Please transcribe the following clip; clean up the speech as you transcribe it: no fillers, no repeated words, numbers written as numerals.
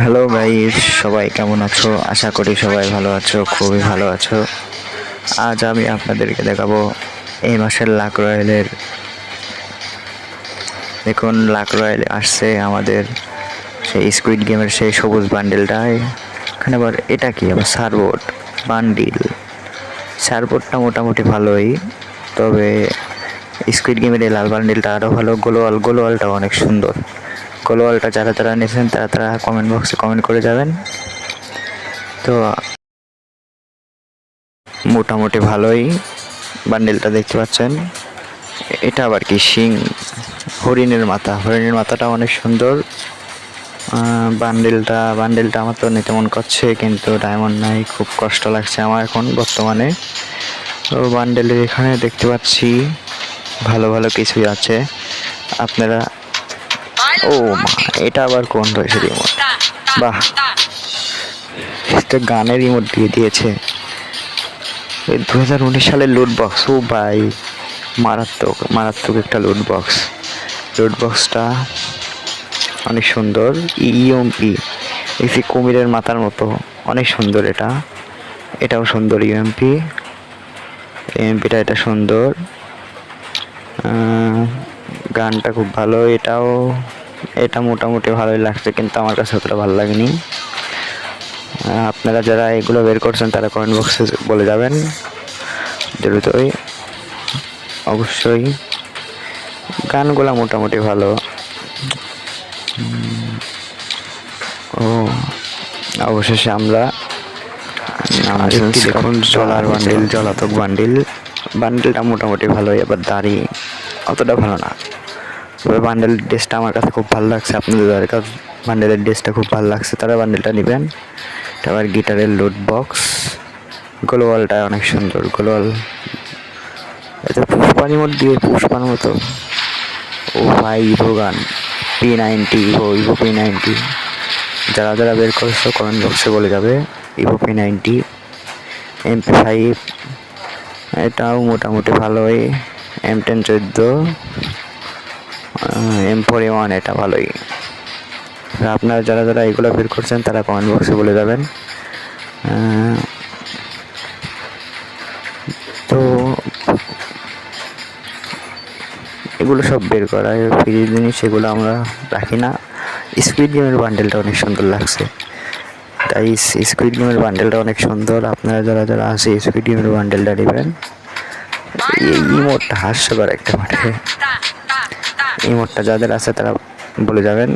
Hello guys, সবাই কেমন আছো? আশা করি সবাই ভালো আছো, খুবই ভালো আছো। আজ আমি আপনাদেরকে দেখাবো এই মাসের লাক রয়্যালের। দেখুন, লাক রয়্যাল আসছে আমাদের সেই স্কুইড গেমের সেই সবুজ বান্ডেলটা। এখানে আবার এটা কি, আবার সারবোর্ড বান্ডিল। সারবোর্ডটা মোটামুটি ভালোই, তবে স্কুইড গেমের এই লাল বান্ডিলটা আরও ভালো। গোলোয়ালটা অনেক সুন্দর। গোলোয়ালটা যারা যারা নিয়েছেন তারা কমেন্ট বক্সে কমেন্ট করে যাবেন। তো মোটামুটি ভালোই বান্ডেলটা দেখতে পাচ্ছেন। এটা আবার কি শিং, হরিণের মাথাটা অনেক সুন্দর। বান্ডেলটা আমার তো নিতে মন করছে, কিন্তু ডায়মন্ড নাই, খুব কষ্ট লাগছে আমার এখন বর্তমানে। তো বান্ডেলের এখানে দেখতে পাচ্ছি ভালো ভালো কিছুই আছে। আপনারা ও মা, এটা আবার কোন রয়েছে রিমোট? বাহ, এটা গানের রিমোট দিয়ে দিয়েছে। 2019 সালের লুট বক্স। ও ভাই, মারাত্মক মারাত্মক একটা লুট বক্সটা অনেক সুন্দর। ইউএমপি দেখছি কুমিরের মাথার মতো, অনেক সুন্দর। এটাও সুন্দর। ইউএমপিটা এটা সুন্দর। গানটা খুব ভালো। এটা মোটামুটি ভালোই লাগছে, কিন্তু আমার কাছে অতটা ভালো লাগেনি। আপনারা যারা এগুলো বের করছেন তারা কমেন্ট বক্সে বলে যাবেন দ্রুতই। অবশ্যই গানগুলো মোটামুটি ভালো। ও অবশেষে আমরা দেখুন জলাতক বান্ডিলটা মোটামুটি ভালোই। এবার দাড়ি অতটা ভালো না, তবে বান্ডেলের ড্রেসটা আমার কাছে খুব ভালো লাগছে। আপনাদের কাছে বান্ডেলের ড্রেসটা খুব ভালো লাগছে, তারা বান্ডেলটা নেবেন। আবার গিটারের লুট বক্স, গ্লোয়ালটা অনেক সুন্দর। গ্লোয়াল এটা পুষ্পার মতো। ও ভাই, ইভো গান P90, ইভো P90। যারা যারা বের করছো কমেন্ট বক্সে বলে যাবে। ইভো P90, MP5 এটাও মোটামুটি ভালোই। M10 14, M41 এটা ভালোই। আপনারা যারা যারা এগুলো বের করছেন তারা কমেন্ট বক্সে বলে যাবেন। তো এগুলো সব বের করা ফ্রি জিনিস, সেগুলো আমরা রাখি না। স্কুইড গেমের বান্ডেলটা অনেক সুন্দর লাগছে, তাই স্কুইড গেমের বান্ডেলটা অনেক সুন্দর। আপনারা যারা যারা আছে স্কুইড গেমের বান্ডেলটা নেবেন। এই ইমোটটা হাস্যকর একটা মাঠে। ইমোটটা যাদের আছে তারা বলে যাবেন।